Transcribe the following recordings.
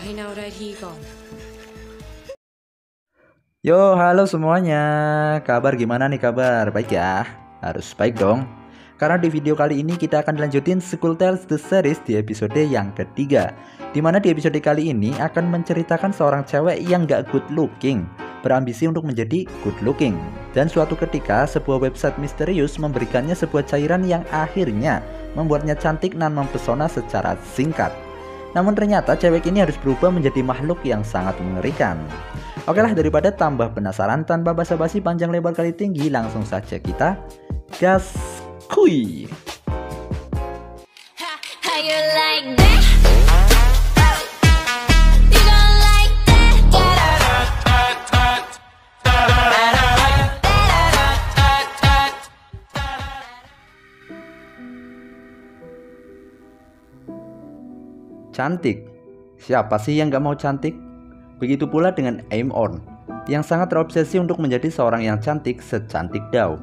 ให้เน่าได้ที่ก่อน Yo, halo semuanya. Kabar gimana nih kabar? Baik ya? Harus baik dong. Karena di video kali ini kita akan lanjutin School Tales The Series di episode yang ketiga. Dimana di episode kali ini akan menceritakan seorang cewek yang gak good looking, berambisi untuk menjadi good looking. Dan suatu ketika sebuah website misterius memberikannya sebuah cairan yang akhirnya membuatnya cantik dan mempesona secara singkat. Namun ternyata cewek ini harus berubah menjadi makhluk yang sangat mengerikan. Oke lah, daripada tambah penasaran, tanpa basa-basi panjang lebar kali tinggi, langsung saja kita gas kuy. Cantik. Siapa sih yang gak mau cantik? Begitu pula dengan Aim On, yang sangat terobsesi untuk menjadi seorang yang cantik secantik Dao.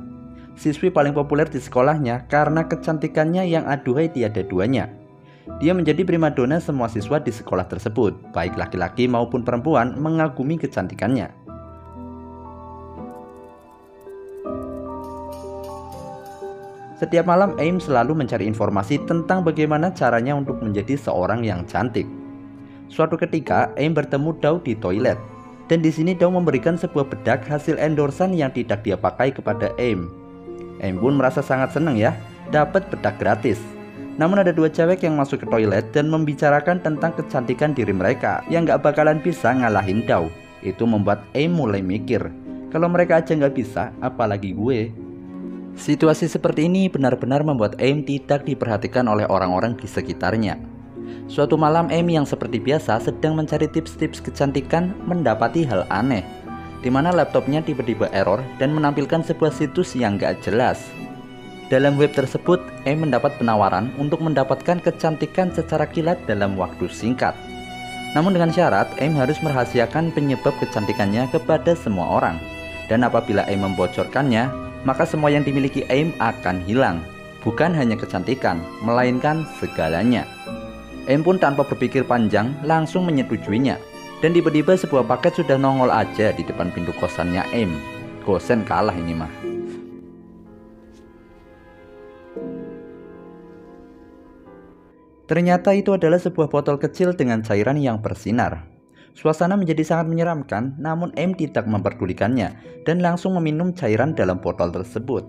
Siswi paling populer di sekolahnya karena kecantikannya yang aduhai tiada duanya. Dia menjadi primadona semua siswa di sekolah tersebut, baik laki-laki maupun perempuan mengagumi kecantikannya. Setiap malam Aim selalu mencari informasi tentang bagaimana caranya untuk menjadi seorang yang cantik. Suatu ketika Aim bertemu Dao di toilet, dan di sini Dao memberikan sebuah bedak hasil endorsan yang tidak dia pakai kepada Aim. Aim pun merasa sangat senang ya, dapat bedak gratis. Namun ada dua cewek yang masuk ke toilet dan membicarakan tentang kecantikan diri mereka yang gak bakalan bisa ngalahin Dao. Itu membuat Aim mulai mikir, kalau mereka aja gak bisa, apalagi gue. Situasi seperti ini benar-benar membuat Aim tidak diperhatikan oleh orang-orang di sekitarnya. Suatu malam Aim yang seperti biasa sedang mencari tips-tips kecantikan mendapati hal aneh, di mana laptopnya tiba-tiba error dan menampilkan sebuah situs yang gak jelas. Dalam web tersebut Aim mendapat penawaran untuk mendapatkan kecantikan secara kilat dalam waktu singkat. Namun dengan syarat Aim harus merahasiakan penyebab kecantikannya kepada semua orang. Dan apabila Aim membocorkannya, maka semua yang dimiliki Aim akan hilang. Bukan hanya kecantikan, melainkan segalanya. Aim pun tanpa berpikir panjang langsung menyetujuinya. Dan tiba-tiba sebuah paket sudah nongol aja di depan pintu kosannya Aim. Gosen kalah ini mah. Ternyata itu adalah sebuah botol kecil dengan cairan yang bersinar. Suasana menjadi sangat menyeramkan, namun Aim tidak memperdulikannya dan langsung meminum cairan dalam botol tersebut.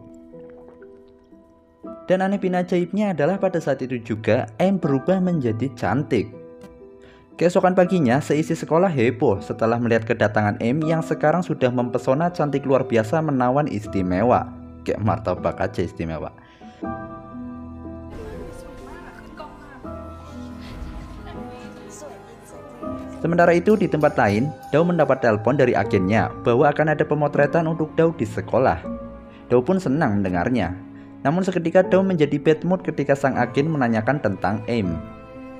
Dan aneh bin ajaibnya adalah pada saat itu juga Aim berubah menjadi cantik. Keesokan paginya seisi sekolah heboh setelah melihat kedatangan Aim yang sekarang sudah mempesona cantik luar biasa, menawan, istimewa. Kayak martabak aja istimewa. Sementara itu di tempat lain, Dao mendapat telepon dari agennya bahwa akan ada pemotretan untuk Dao di sekolah. Dao pun senang mendengarnya. Namun seketika Dao menjadi bad mood ketika sang agen menanyakan tentang Aim,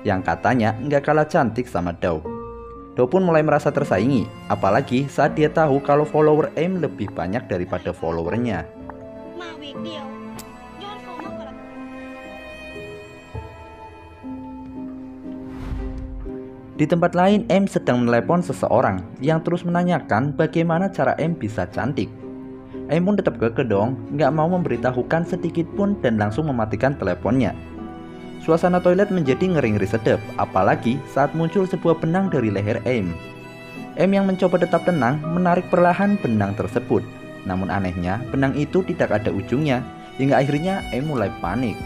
yang katanya nggak kalah cantik sama Dao. Dao pun mulai merasa tersaingi, apalagi saat dia tahu kalau follower Aim lebih banyak daripada followernya. Di tempat lain, Aim sedang menelepon seseorang yang terus menanyakan bagaimana cara Aim bisa cantik. Aim pun tetap kekeh dong, nggak mau memberitahukan sedikit pun dan langsung mematikan teleponnya. Suasana toilet menjadi ngeri-ngeri sedap, apalagi saat muncul sebuah benang dari leher Aim. Aim yang mencoba tetap tenang menarik perlahan benang tersebut. Namun anehnya, benang itu tidak ada ujungnya, hingga akhirnya Aim mulai panik.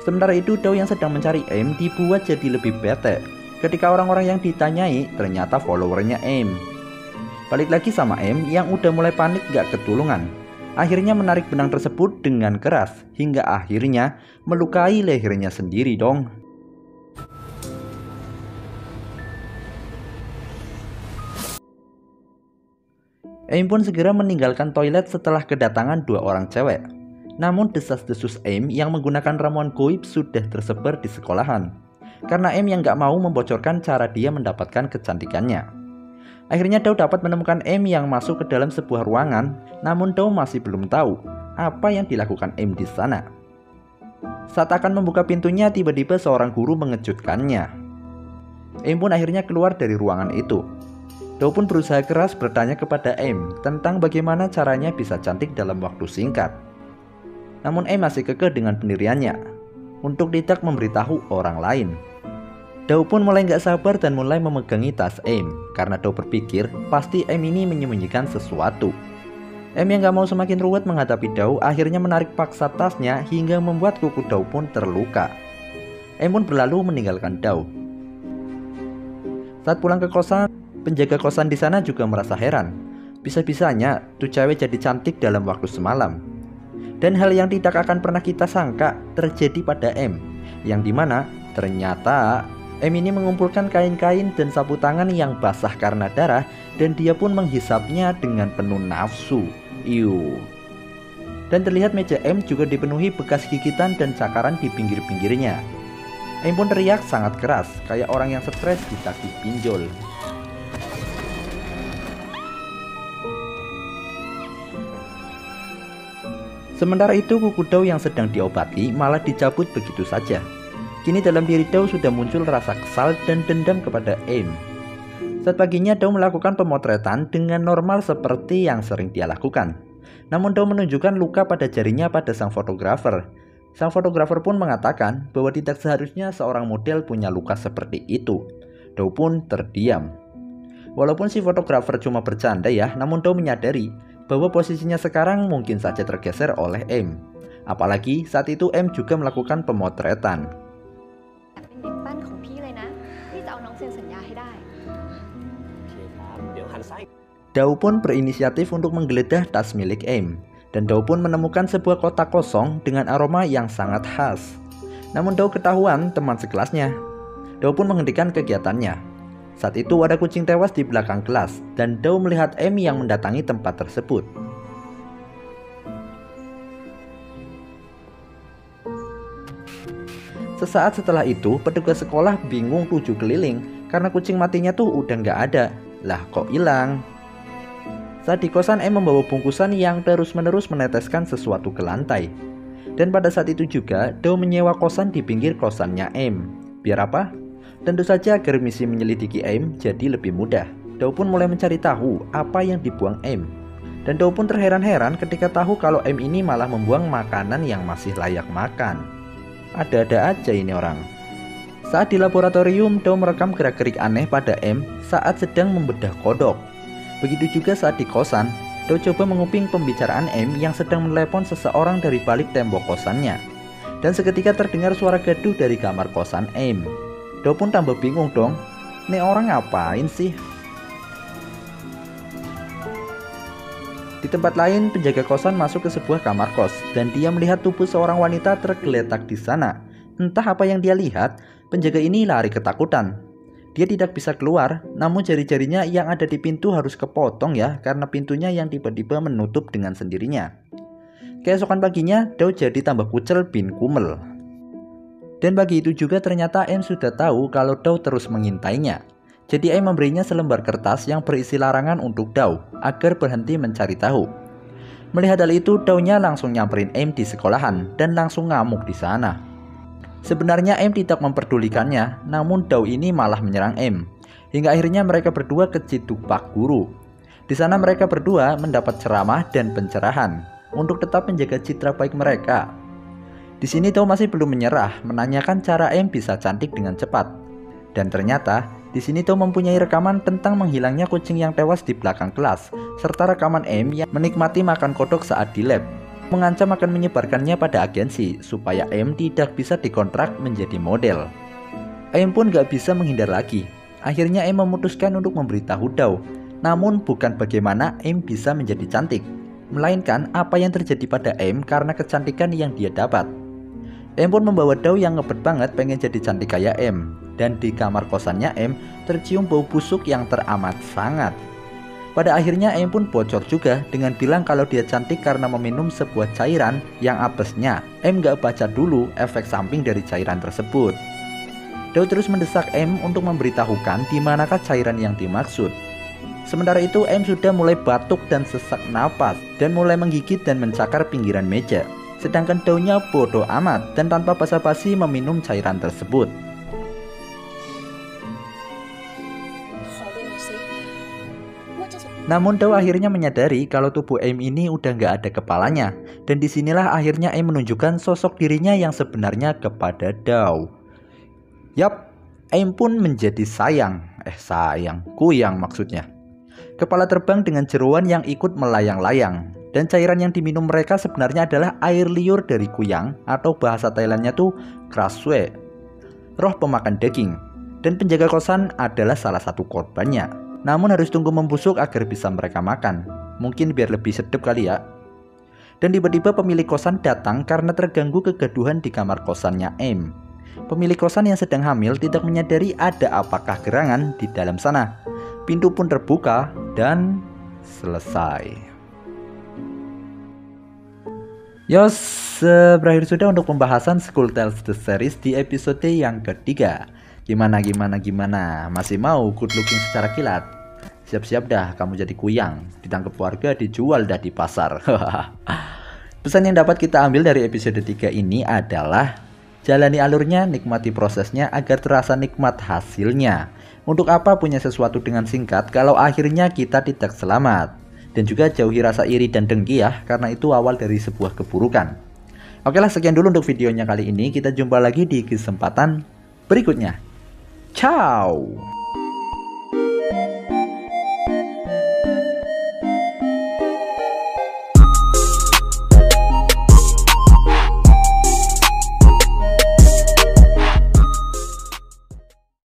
Sementara itu Dao yang sedang mencari Aim dibuat jadi lebih bete ketika orang-orang yang ditanyai ternyata followernya Aim. Balik lagi sama Aim yang udah mulai panik gak ketulungan. Akhirnya menarik benang tersebut dengan keras hingga akhirnya melukai lehernya sendiri dong. Aim pun segera meninggalkan toilet setelah kedatangan dua orang cewek. Namun desas-desus Aim yang menggunakan ramuan goib sudah tersebar di sekolahan, karena Aim yang gak mau membocorkan cara dia mendapatkan kecantikannya. Akhirnya Dao dapat menemukan Aim yang masuk ke dalam sebuah ruangan, namun Dao masih belum tahu apa yang dilakukan M di sana. Saat akan membuka pintunya, tiba-tiba seorang guru mengejutkannya. M pun akhirnya keluar dari ruangan itu. Dao pun berusaha keras bertanya kepada M tentang bagaimana caranya bisa cantik dalam waktu singkat. Namun M masih kekeh dengan pendiriannya untuk tidak memberitahu orang lain. Dao pun mulai gak sabar dan mulai memegangi tas M karena Dao berpikir pasti M ini menyembunyikan sesuatu. M yang gak mau semakin ruwet menghadapi Dao akhirnya menarik paksa tasnya hingga membuat kuku Dao pun terluka. M pun berlalu meninggalkan Dao. Saat pulang ke kosan, penjaga kosan di sana juga merasa heran. Bisa-bisanya tuh cewek jadi cantik dalam waktu semalam. Dan hal yang tidak akan pernah kita sangka terjadi pada M, yang dimana ternyata M ini mengumpulkan kain-kain dan sapu tangan yang basah karena darah, dan dia pun menghisapnya dengan penuh nafsu. Dan terlihat meja M juga dipenuhi bekas gigitan dan cakaran di pinggir-pinggirnya. M pun teriak sangat keras, kayak orang yang stres ditagih pinjol. Sementara itu kuku Dao yang sedang diobati malah dicabut begitu saja. Kini dalam diri Dao sudah muncul rasa kesal dan dendam kepada M. Saat paginya Dao melakukan pemotretan dengan normal seperti yang sering dia lakukan. Namun Dao menunjukkan luka pada jarinya pada sang fotografer. Sang fotografer pun mengatakan bahwa tidak seharusnya seorang model punya luka seperti itu. Dao pun terdiam. Walaupun si fotografer cuma bercanda ya, namun Dao menyadari bahwa posisinya sekarang mungkin saja tergeser oleh M. Apalagi saat itu M juga melakukan pemotretan. Dao pun berinisiatif untuk menggeledah tas milik M. Dan Dao pun menemukan sebuah kotak kosong dengan aroma yang sangat khas. Namun Dao ketahuan teman sekelasnya. Dao pun menghentikan kegiatannya. Saat itu ada kucing tewas di belakang kelas, dan Dao melihat M yang mendatangi tempat tersebut. Sesaat setelah itu, petugas sekolah bingung 7 keliling karena kucing matinya tuh udah nggak ada. Lah kok hilang? Saat di kosan, M membawa bungkusan yang terus-menerus meneteskan sesuatu ke lantai. Dan pada saat itu juga, Dao menyewa kosan di pinggir kosannya M. Biar apa? Tentu saja agar misi menyelidiki M jadi lebih mudah. Dao pun mulai mencari tahu apa yang dibuang M. Dan Dao pun terheran-heran ketika tahu kalau M ini malah membuang makanan yang masih layak makan. Ada-ada aja ini orang. Saat di laboratorium, Dao merekam gerak-gerik aneh pada M saat sedang membedah kodok. Begitu juga saat di kosan, Dao coba menguping pembicaraan M yang sedang menelepon seseorang dari balik tembok kosannya. Dan seketika terdengar suara gaduh dari kamar kosan M. Dao pun tambah bingung dong, nih orang ngapain sih? Di tempat lain, penjaga kosan masuk ke sebuah kamar kos dan dia melihat tubuh seorang wanita tergeletak di sana. Entah apa yang dia lihat, penjaga ini lari ketakutan. Dia tidak bisa keluar, namun jari-jarinya yang ada di pintu harus kepotong ya, karena pintunya yang tiba-tiba menutup dengan sendirinya. Keesokan paginya, Dao jadi tambah kucel bin kumel. Dan pagi itu juga ternyata M sudah tahu kalau Dao terus mengintainya. Jadi M memberinya selembar kertas yang berisi larangan untuk Dao agar berhenti mencari tahu. Melihat hal itu, Dao-nya langsung nyamperin M di sekolahan dan langsung ngamuk di sana. Sebenarnya M tidak memperdulikannya, namun Dao ini malah menyerang M. Hingga akhirnya mereka berdua keciduk Pak Guru. Di sana mereka berdua mendapat ceramah dan pencerahan untuk tetap menjaga citra baik mereka. Di sini Dao masih belum menyerah, menanyakan cara M bisa cantik dengan cepat. Dan ternyata di sini Dao mempunyai rekaman tentang menghilangnya kucing yang tewas di belakang kelas, serta rekaman M yang menikmati makan kodok saat di lab. Mengancam akan menyebarkannya pada agensi supaya M tidak bisa dikontrak menjadi model. M pun gak bisa menghindar lagi. Akhirnya M memutuskan untuk memberitahu Dao. Namun bukan bagaimana M bisa menjadi cantik, melainkan apa yang terjadi pada M karena kecantikan yang dia dapat. M pun membawa Dao yang ngebet banget pengen jadi cantik kayak M. Dan di kamar kosannya M tercium bau busuk yang teramat sangat. Pada akhirnya M pun bocor juga dengan bilang kalau dia cantik karena meminum sebuah cairan yang apesnya. M gak baca dulu efek samping dari cairan tersebut. Dao terus mendesak M untuk memberitahukan di manakah cairan yang dimaksud. Sementara itu Aim sudah mulai batuk dan sesak napas dan mulai menggigit dan mencakar pinggiran meja. Sedangkan Daonya bodoh amat dan tanpa basa-basi meminum cairan tersebut. Namun Dao akhirnya menyadari kalau tubuh Aim ini udah nggak ada kepalanya. Dan disinilah akhirnya Aim menunjukkan sosok dirinya yang sebenarnya kepada Dao. Yap, Aim pun menjadi kuyang maksudnya. Kepala terbang dengan jeroan yang ikut melayang-layang. Dan cairan yang diminum mereka sebenarnya adalah air liur dari kuyang, atau bahasa Thailandnya tuh krasue, roh pemakan daging. Dan penjaga kosan adalah salah satu korbannya. Namun harus tunggu membusuk agar bisa mereka makan. Mungkin biar lebih sedap kali ya. Dan tiba-tiba pemilik kosan datang karena terganggu kegaduhan di kamar kosannya Aim. Pemilik kosan yang sedang hamil tidak menyadari ada apakah gerangan di dalam sana. Pintu pun terbuka dan selesai. Yos, berakhir sudah untuk pembahasan School Tales The Series di episode yang ketiga. Gimana? Masih mau good looking secara kilat? Siap-siap dah kamu jadi kuyang, ditangkap warga, dijual dah di pasar. Pesan yang dapat kita ambil dari episode 3 ini adalah jalani alurnya, nikmati prosesnya agar terasa nikmat hasilnya. Untuk apa punya sesuatu dengan singkat kalau akhirnya kita tidak selamat? Dan juga jauhi rasa iri dan dengki ya, karena itu awal dari sebuah keburukan. Oke lah, sekian dulu untuk videonya kali ini. Kita jumpa lagi di kesempatan berikutnya. Ciao.